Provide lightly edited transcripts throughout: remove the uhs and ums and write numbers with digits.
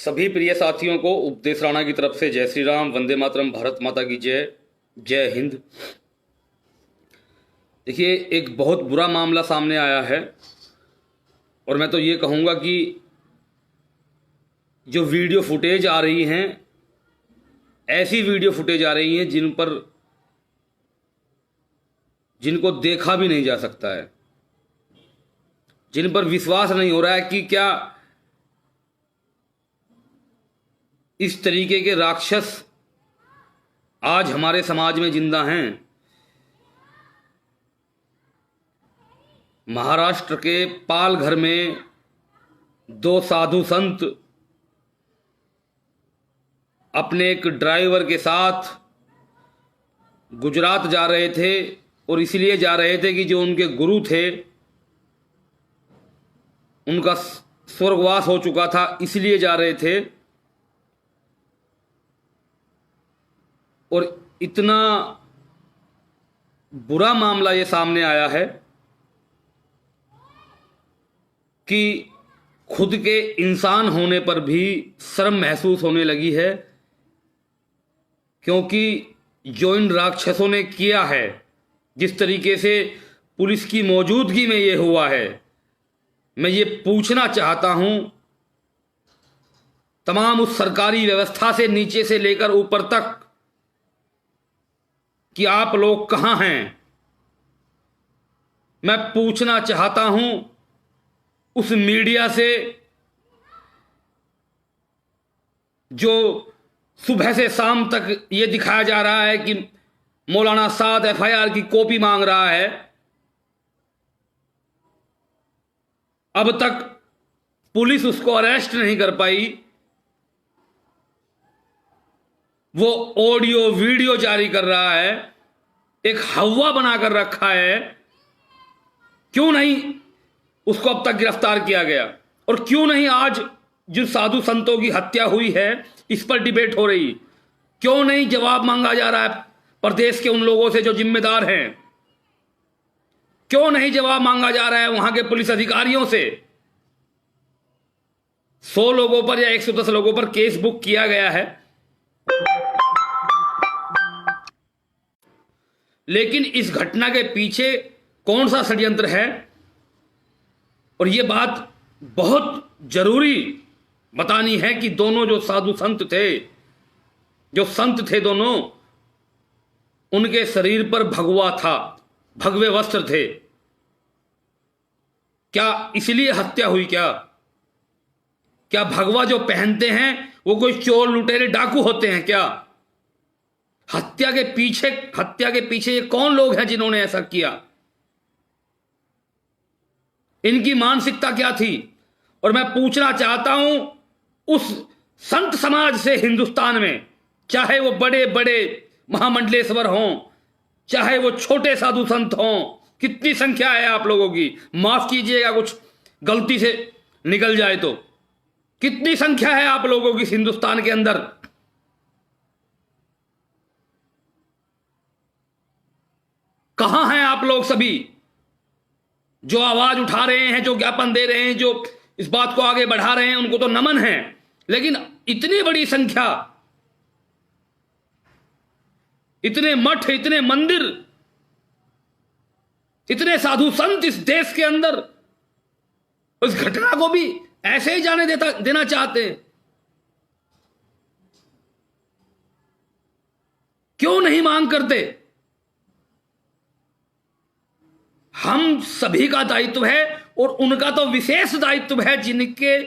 सभी प्रिय साथियों को उपदेश राणा की तरफ से जय श्री राम, वंदे मातरम, भारत माता की जय, जय हिंद। देखिए, एक बहुत बुरा मामला सामने आया है और मैं तो ये कहूँगा कि जो वीडियो फुटेज आ रही हैं, ऐसी वीडियो फुटेज आ रही हैं जिनको देखा भी नहीं जा सकता है, जिन पर विश्वास नहीं हो रहा है कि क्या इस तरीके के राक्षस आज हमारे समाज में जिंदा हैं। महाराष्ट्र के पालघर में दो साधु संत अपने एक ड्राइवर के साथ गुजरात जा रहे थे और इसलिए जा रहे थे कि जो उनके गुरु थे उनका स्वर्गवास हो चुका था, इसलिए जा रहे थे। और इतना बुरा मामला ये सामने आया है कि खुद के इंसान होने पर भी शर्म महसूस होने लगी है, क्योंकि जो इन राक्षसों ने किया है, जिस तरीके से पुलिस की मौजूदगी में ये हुआ है, मैं ये पूछना चाहता हूं तमाम उस सरकारी व्यवस्था से नीचे से लेकर ऊपर तक कि आप लोग कहां हैं। मैं पूछना चाहता हूं उस मीडिया से जो सुबह से शाम तक ये दिखाया जा रहा है कि मौलाना साद एफआईआर की कॉपी मांग रहा है, अब तक पुलिस उसको अरेस्ट नहीं कर पाई। वो ऑडियो वीडियो जारी कर रहा है, एक हवा बनाकर रखा है। क्यों नहीं उसको अब तक गिरफ्तार किया गया? और क्यों नहीं आज जिन साधु संतों की हत्या हुई है इस पर डिबेट हो रही? क्यों नहीं जवाब मांगा जा रहा है प्रदेश के उन लोगों से जो जिम्मेदार हैं? क्यों नहीं जवाब मांगा जा रहा है वहां के पुलिस अधिकारियों से? 100 लोगों पर या 110 लोगों पर केस बुक किया गया है, लेकिन इस घटना के पीछे कौन सा षड्यंत्र है? और यह बात बहुत जरूरी बतानी है कि दोनों जो साधु संत थे, जो संत थे दोनों, उनके शरीर पर भगवा था, भगवे वस्त्र थे। क्या इसलिए हत्या हुई? क्या भगवा जो पहनते हैं वो कोई चोर लुटेरे डाकू होते हैं क्या? हत्या के पीछे ये कौन लोग हैं जिन्होंने ऐसा किया? इनकी मानसिकता क्या थी? और मैं पूछना चाहता हूं उस संत समाज से हिंदुस्तान में, चाहे वो बड़े बड़े महामंडलेश्वर हों, चाहे वो छोटे साधु संत हों, कितनी संख्या है आप लोगों की? माफ कीजिएगा कुछ गलती से निकल जाए तो। कितनी संख्या है आप लोगों की हिंदुस्तान के अंदर? कहां हैं आप लोग सभी जो आवाज उठा रहे हैं, जो ज्ञापन दे रहे हैं, जो इस बात को आगे बढ़ा रहे हैं? उनको तो नमन है, लेकिन इतनी बड़ी संख्या, इतने मठ, इतने मंदिर, इतने साधु संत इस देश के अंदर, उस घटना को भी ऐसे ही जाने देना चाहते हैं? क्यों नहीं मांग करते? हम सभी का दायित्व है और उनका तो विशेष दायित्व है, जिनके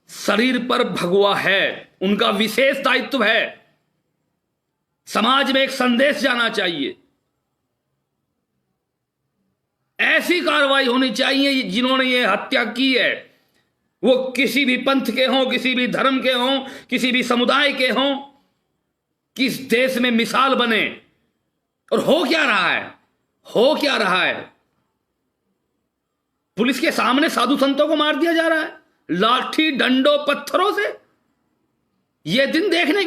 शरीर पर भगवा है, उनका विशेष दायित्व है। समाज में एक संदेश जाना चाहिए, ऐसी कार्रवाई होनी चाहिए। जिन्होंने ये हत्या की है वो किसी भी पंथ के हों, किसी भी धर्म के हों, किसी भी समुदाय के हों, किस देश में मिसाल बने। और हो क्या रहा है? पुलिस के सामने साधु संतों को मार दिया जा रहा है, लाठी डंडों पत्थरों से। ये दिन देखने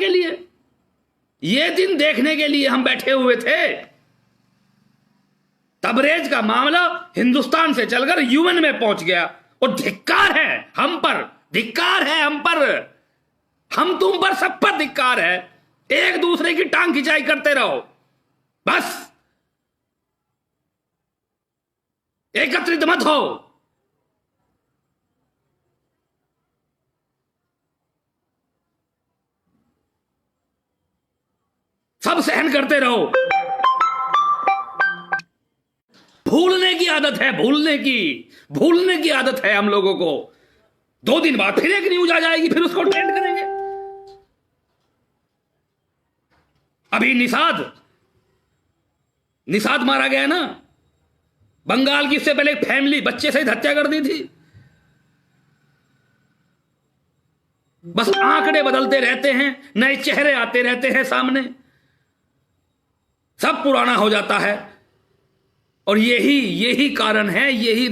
के लिए हम बैठे हुए थे। तबरेज का मामला हिंदुस्तान से चलकर यूएन में पहुंच गया और धिक्कार है हम पर, धिक्कार है हम पर, हम तुम पर, सब पर धिक्कार है। एक दूसरे की टांग खिंचाई करते रहो, बस एकत्रित मत हो। सब सहन करते रहो। भूलने की आदत है, भूलने की आदत है हम लोगों को। 2 दिन बाद फिर एक न्यूज आ जाएगी, फिर उसको ट्रेंड करेंगे। अभी निषाद मारा गया ना, बंगाल की, इससे पहले एक फैमिली बच्चे सहित हत्या कर दी थी। बस आंकड़े बदलते रहते हैं, नए चेहरे आते रहते हैं सामने, सब पुराना हो जाता है। और यही कारण है, यही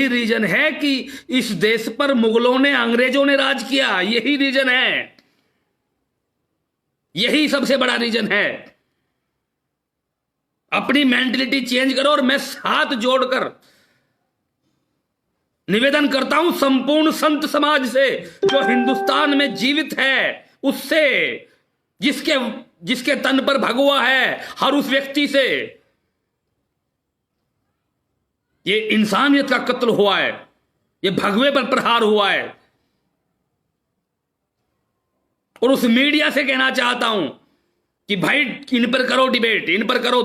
रीजन है कि इस देश पर मुगलों ने, अंग्रेजों ने राज किया। यही रीजन है, यही सबसे बड़ा रीजन है। अपनी मेंटलिटी चेंज करो। और मैं हाथ जोड़कर निवेदन करता हूं संपूर्ण संत समाज से, जो हिंदुस्तान में जीवित है, उससे, जिसके तन पर भगवा है, हर उस व्यक्ति से, ये इंसानियत का कत्ल हुआ है, ये भगवे पर प्रहार हुआ है। और उस मीडिया से कहना चाहता हूं कि भाई इन पर करो डिबेट, इन पर करो।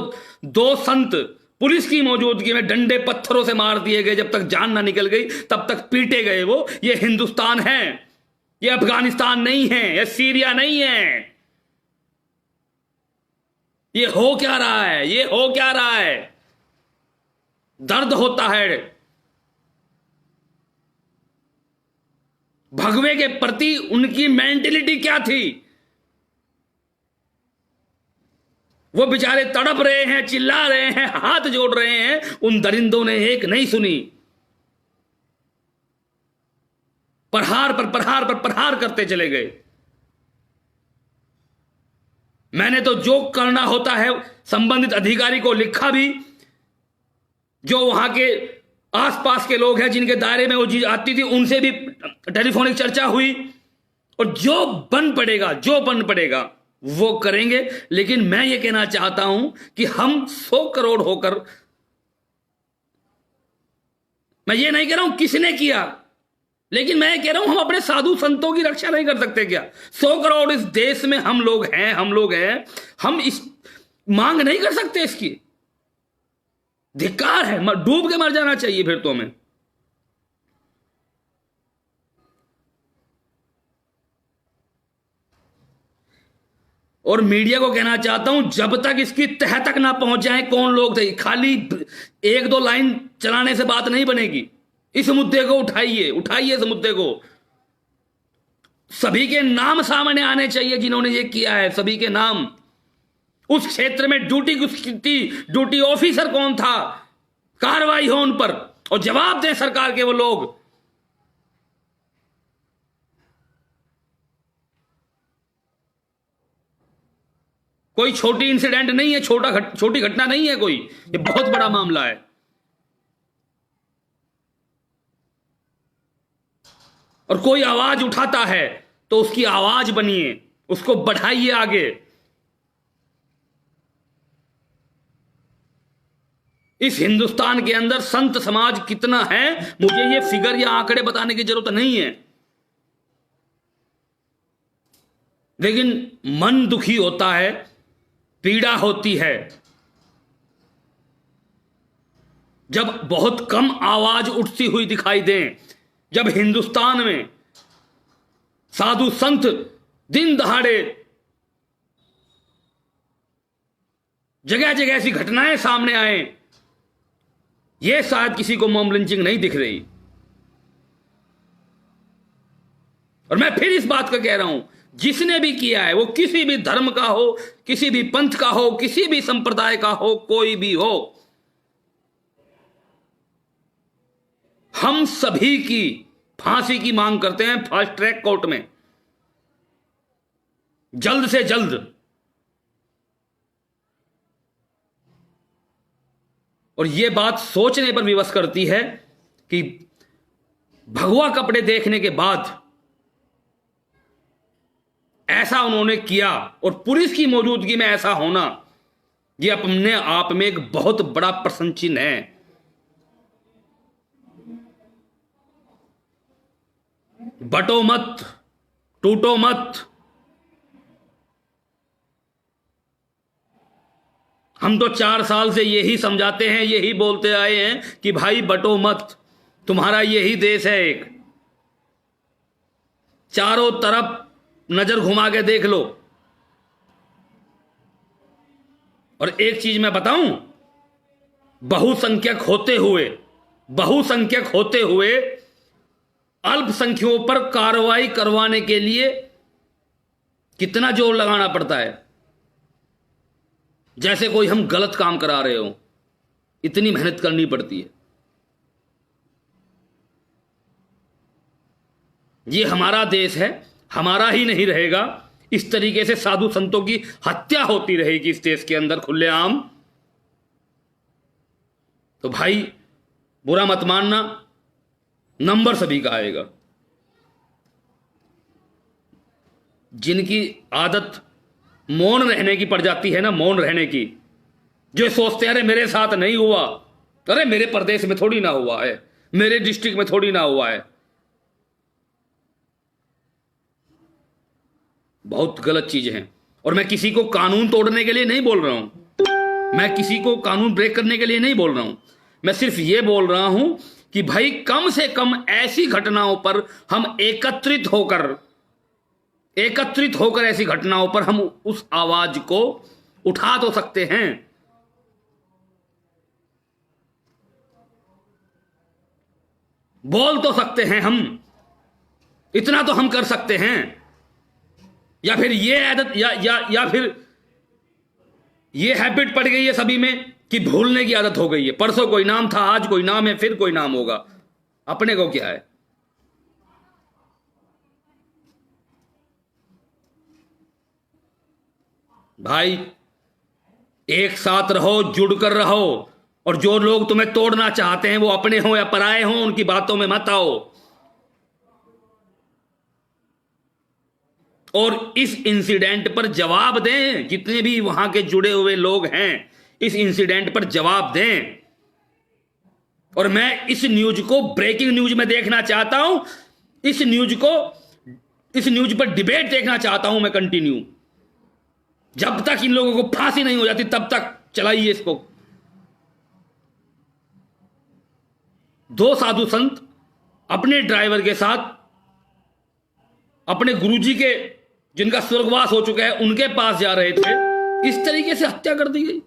2 संत पुलिस की मौजूदगी में डंडे पत्थरों से मार दिए गए, जब तक जान ना निकल गई तब तक पीटे गए वो। ये हिंदुस्तान है, ये अफगानिस्तान नहीं है, ये सीरिया नहीं है। ये हो क्या रहा है, ये हो क्या रहा है? दर्द होता है। भगवे के प्रति उनकी मेंटेलिटी क्या थी? वो बेचारे तड़प रहे हैं, चिल्ला रहे हैं, हाथ जोड़ रहे हैं, उन दरिंदों ने एक नहीं सुनी। प्रहार पर प्रहार करते चले गए। मैंने तो जो करना होता है संबंधित अधिकारी को लिखा भी, जो वहां के आसपास के लोग हैं जिनके दायरे में वो चीज आती थी, उनसे भी टेलीफोनिक चर्चा हुई। और जो बन पड़ेगा वो करेंगे। लेकिन मैं ये कहना चाहता हूं कि हम 100 करोड़ होकर, मैं ये नहीं कह रहा हूं किसने किया, लेकिन मैं ये कह रहा हूं हम अपने साधु संतों की रक्षा नहीं कर सकते क्या? 100 करोड़ इस देश में हम लोग हैं, हम इस मांग नहीं कर सकते इसकी? धिक्कार है, डूब के मर जाना चाहिए फिर तो हमें। और मीडिया को कहना चाहता हूं, जब तक इसकी तह तक ना पहुंच जाए कौन लोग थे, खाली 1-2 लाइन चलाने से बात नहीं बनेगी। इस मुद्दे को उठाइए इस मुद्दे को। सभी के नाम सामने आने चाहिए जिन्होंने ये किया है, सभी के नाम। उस क्षेत्र में ड्यूटी ऑफिसर कौन था, कार्रवाई हो उन पर और जवाब दें सरकार के वो लोग। कोई छोटी इंसिडेंट नहीं है, छोटी घटना नहीं है कोई, ये बहुत बड़ा मामला है। और कोई आवाज उठाता है तो उसकी आवाज बनिए, उसको बढ़ाइए आगे। इस हिंदुस्तान के अंदर संत समाज कितना है, मुझे ये फिगर या आंकड़े बताने की जरूरत नहीं है, लेकिन मन दुखी होता है, पीड़ा होती है जब बहुत कम आवाज उठती हुई दिखाई दें, जब हिंदुस्तान में साधु संत दिन दहाड़े जगह जगह ऐसी घटनाएं सामने आए। यह शायद किसी को मॉब लिंचिंग नहीं दिख रही। और मैं फिर इस बात का कह रहा हूं, जिसने भी किया है वो किसी भी धर्म का हो, किसी भी पंथ का हो, किसी भी संप्रदाय का हो, कोई भी हो, हम सभी की फांसी की मांग करते हैं फास्ट ट्रैक कोर्ट में, जल्द से जल्द। और यह बात सोचने पर विवश करती है कि भगवा कपड़े देखने के बाद ऐसा उन्होंने किया और पुलिस की मौजूदगी में ऐसा होना, यह अपने आप में एक बहुत बड़ा प्रश्न चिन्ह है। बटो मत, टूटो मत। हम तो 4 साल से यही समझाते हैं, यही बोलते आए हैं कि भाई बटो मत, तुम्हारा यही देश है एक। चारों तरफ नजर घुमा के देख लो। और एक चीज मैं बताऊं, बहुसंख्यक होते हुए अल्पसंख्यकों पर कार्रवाई करवाने के लिए कितना जोर लगाना पड़ता है, जैसे कोई हम गलत काम करा रहे हो, इतनी मेहनत करनी पड़ती है। ये हमारा देश है, हमारा ही नहीं रहेगा। इस तरीके से साधु संतों की हत्या होती रहेगी इस देश के अंदर खुलेआम, तो भाई बुरा मत मानना, नंबर सभी का आएगा। जिनकी आदत मौन रहने की पड़ जाती है ना, मौन रहने की, जो सोचते हैं अरे मेरे साथ नहीं हुआ, अरे मेरे प्रदेश में थोड़ी ना हुआ है, मेरे डिस्ट्रिक्ट में थोड़ी ना हुआ है, बहुत गलत चीज है। और मैं किसी को कानून तोड़ने के लिए नहीं बोल रहा हूं, मैं किसी को कानून ब्रेक करने के लिए नहीं बोल रहा हूं। मैं सिर्फ ये बोल रहा हूं कि भाई कम से कम ऐसी घटनाओं पर हम एकत्रित होकर ऐसी घटनाओं पर हम उस आवाज को उठा तो सकते हैं। बोल तो सकते हैं हम, इतना तो हम कर सकते हैं। या फिर ये आदत या फिर ये हैबिट पड़ गई है सभी में कि भूलने की आदत हो गई है। परसों कोई नाम था, आज कोई नाम है, फिर कोई नाम होगा, अपने को क्या है। भाई एक साथ रहो, जुड़कर रहो, और जो लोग तुम्हें तोड़ना चाहते हैं वो अपने हो या पराए हो, उनकी बातों में मत आओ। और इस इंसिडेंट पर जवाब दें, जितने भी वहां के जुड़े हुए लोग हैं, इस इंसिडेंट पर जवाब दें। और मैं इस न्यूज को ब्रेकिंग न्यूज में देखना चाहता हूं, इस न्यूज पर डिबेट देखना चाहता हूं मैं कंटिन्यू। जब तक इन लोगों को फांसी नहीं हो जाती तब तक चलाइए इसको। 2 साधु संत अपने ड्राइवर के साथ अपने गुरुजी के, जिनका स्वर्गवास हो चुका है, उनके पास जा रहे थे, इस तरीके से हत्या कर दी गई।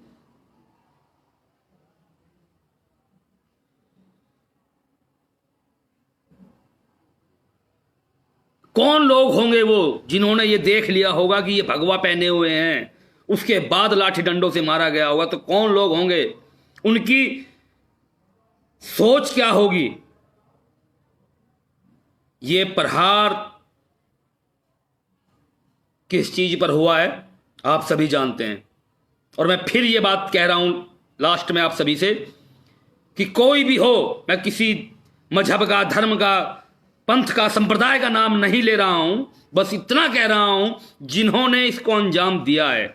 कौन लोग होंगे वो जिन्होंने ये देख लिया होगा कि ये भगवा पहने हुए हैं, उसके बाद लाठी डंडों से मारा गया होगा, तो कौन लोग होंगे, उनकी सोच क्या होगी। ये प्रहार किस चीज पर हुआ है आप सभी जानते हैं। और मैं फिर ये बात कह रहा हूं लास्ट में आप सभी से कि कोई भी हो, मैं किसी मजहब का, धर्म का, पंथ का, संप्रदाय का नाम नहीं ले रहा हूं, बस इतना कह रहा हूं, जिन्होंने इसको अंजाम दिया है,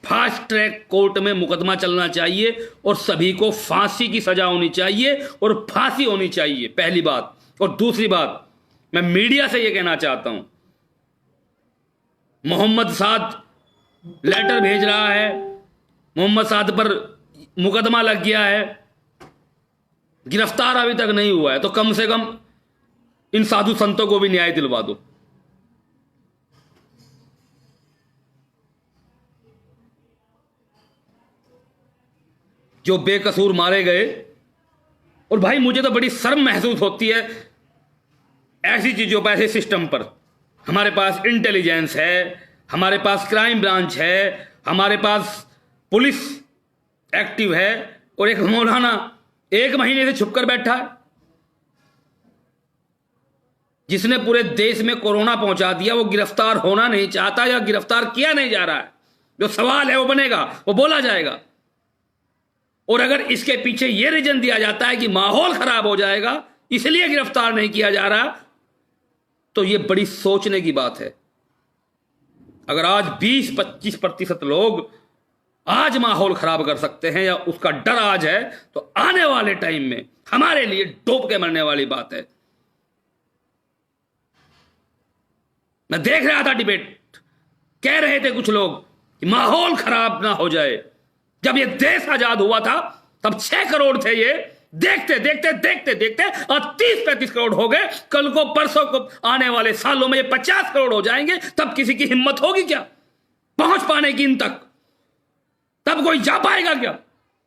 फास्ट ट्रैक कोर्ट में मुकदमा चलना चाहिए और सभी को फांसी की सजा होनी चाहिए और फांसी होनी चाहिए, पहली बात। और दूसरी बात, मैं मीडिया से यह कहना चाहता हूं, मोहम्मद साद लेटर भेज रहा है, मोहम्मद साद पर मुकदमा लग गया है, गिरफ्तार अभी तक नहीं हुआ है, तो कम से कम इन साधु संतों को भी न्याय दिलवा दो। जो बेकसूर मारे गए। और भाई मुझे तो बड़ी शर्म महसूस होती है ऐसी चीजों पर, ऐसे सिस्टम पर। हमारे पास इंटेलिजेंस है, हमारे पास क्राइम ब्रांच है, हमारे पास पुलिस एक्टिव है, और एक मौलाना 1 महीने से छुपकर बैठा है, जिसने पूरे देश में कोरोना पहुंचा दिया। वो गिरफ्तार होना नहीं चाहता या गिरफ्तार किया नहीं जा रहा है। जो सवाल है वो बनेगा, वो बोला जाएगा। और अगर इसके पीछे ये रीजन दिया जाता है कि माहौल खराब हो जाएगा, इसलिए गिरफ्तार नहीं किया जा रहा, तो यह बड़ी सोचने की बात है। अगर आज 20-25% लोग आज माहौल खराब कर सकते हैं या उसका डर आज है, तो आने वाले टाइम में हमारे लिए डूब के मरने वाली बात है। मैं देख रहा था डिबेट, कह रहे थे कुछ लोग कि माहौल खराब ना हो जाए। जब ये देश आजाद हुआ था तब 6 करोड़ थे, ये देखते देखते देखते देखते और 30-35 करोड़ हो गए। कल को परसों को आने वाले सालों में ये 50 करोड़ हो जाएंगे, तब किसी की हिम्मत होगी क्या पहुंच पाने की इन तक? तब कोई जा पाएगा क्या?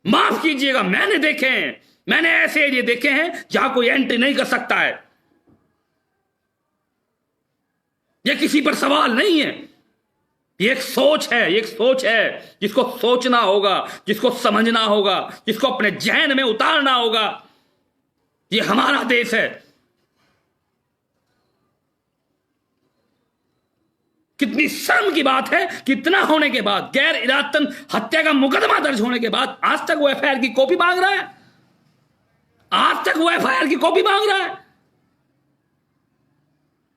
माफ कीजिएगा, मैंने देखे हैं, मैंने ऐसे एरिया देखे हैं जहां कोई एंट्री नहीं कर सकता है। यह किसी पर सवाल नहीं है, ये एक सोच है, एक सोच है जिसको सोचना होगा, जिसको समझना होगा, जिसको अपने जहन में उतारना होगा। ये हमारा देश है। कितनी शर्म की बात है कि इतना होने के बाद, गैर इरादतन हत्या का मुकदमा दर्ज होने के बाद, आज तक वो एफआईआर की कॉपी मांग रहा है। आज तक वो एफआईआर की कॉपी मांग रहा है।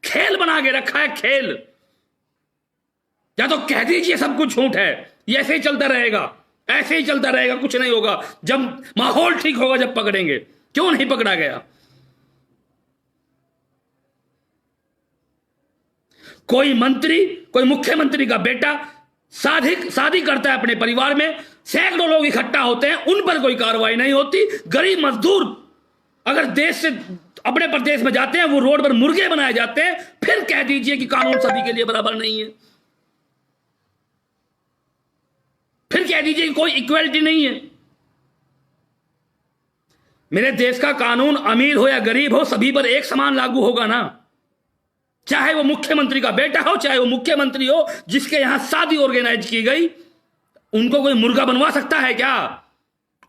खेल बना के रखा है, खेल। या तो कह दीजिए सब कुछ झूठ है, ये ऐसे ही चलता रहेगा, ऐसे ही चलता रहेगा, कुछ नहीं होगा। जब माहौल ठीक होगा जब पकड़ेंगे। क्यों नहीं पकड़ा गया? कोई मंत्री, कोई मुख्यमंत्री का बेटा शादी करता है अपने परिवार में, सैकड़ों लोग इकट्ठा होते हैं, उन पर कोई कार्रवाई नहीं होती। गरीब मजदूर अगर देश से अपने प्रदेश में जाते हैं, वो रोड पर मुर्गे बनाए जाते हैं। फिर कह दीजिए कि कानून सभी के लिए बराबर नहीं है। फिर कह दीजिए कि कोई इक्वलिटी नहीं है। मेरे देश का कानून अमीर हो या गरीब हो, सभी पर एक समान लागू होगा ना। चाहे वो मुख्यमंत्री का बेटा हो, चाहे वो मुख्यमंत्री हो जिसके यहां शादी ऑर्गेनाइज की गई, उनको कोई मुर्गा बनवा सकता है क्या?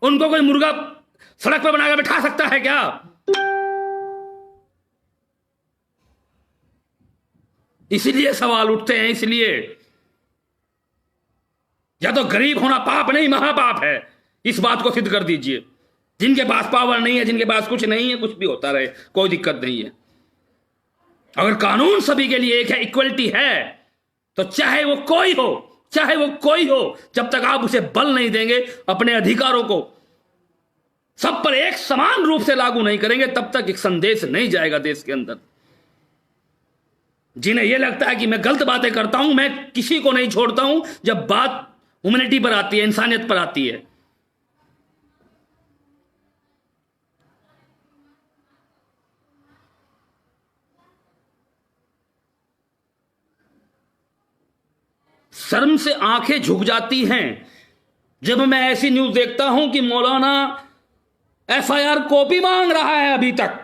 उनको कोई मुर्गा सड़क पर बनाकर बैठा सकता है क्या? इसलिए सवाल उठते हैं। इसलिए या तो गरीब होना पाप नहीं, महापाप है। इस बात को सिद्ध कर दीजिए। जिनके पास पावर नहीं है, जिनके पास कुछ नहीं है, कुछ भी होता रहे, कोई दिक्कत नहीं है। अगर कानून सभी के लिए एक है, इक्वलिटी है, तो चाहे वो कोई हो, चाहे वो कोई हो, जब तक आप उसे बल नहीं देंगे, अपने अधिकारों को सब पर एक समान रूप से लागू नहीं करेंगे, तब तक एक संदेश नहीं जाएगा देश के अंदर। जिन्हें यह लगता है कि मैं गलत बातें करता हूं, मैं किसी को नहीं छोड़ता हूं, जब बात ह्यूमैनिटी पर आती है, इंसानियत पर आती है। शर्म से आंखें झुक जाती हैं जब मैं ऐसी न्यूज देखता हूं कि मौलाना एफआईआर कॉपी मांग रहा है अभी तक।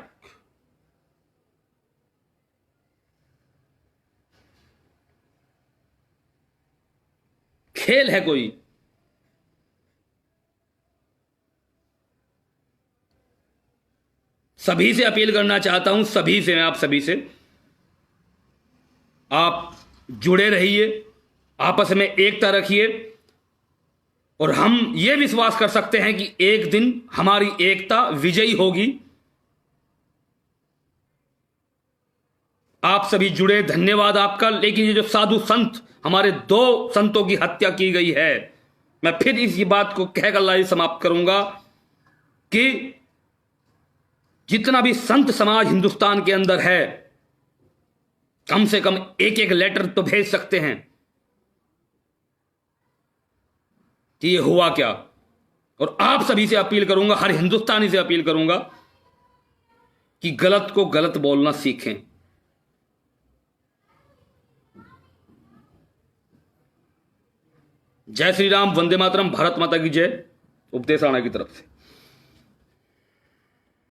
खेल है कोई? सभी से अपील करना चाहता हूं, सभी से, मैं आप सभी से, आप जुड़े रहिए, आपस में एकता रखिए, और हम यह विश्वास कर सकते हैं कि एक दिन हमारी एकता विजयी होगी। आप सभी जुड़े, धन्यवाद आपका। लेकिन ये जो साधु संत, हमारे 2 संतों की हत्या की गई है, मैं फिर इस बात को कहकर लाइव समाप्त करूंगा कि जितना भी संत समाज हिंदुस्तान के अंदर है, कम से कम एक लेटर तो भेज सकते हैं कि ये हुआ क्या। और आप सभी से अपील करूंगा, हर हिंदुस्तानी से अपील करूंगा कि गलत को गलत बोलना सीखें। जय श्री राम, वंदे मातरम, भारत माता की जय। उपदेश राणा की तरफ से।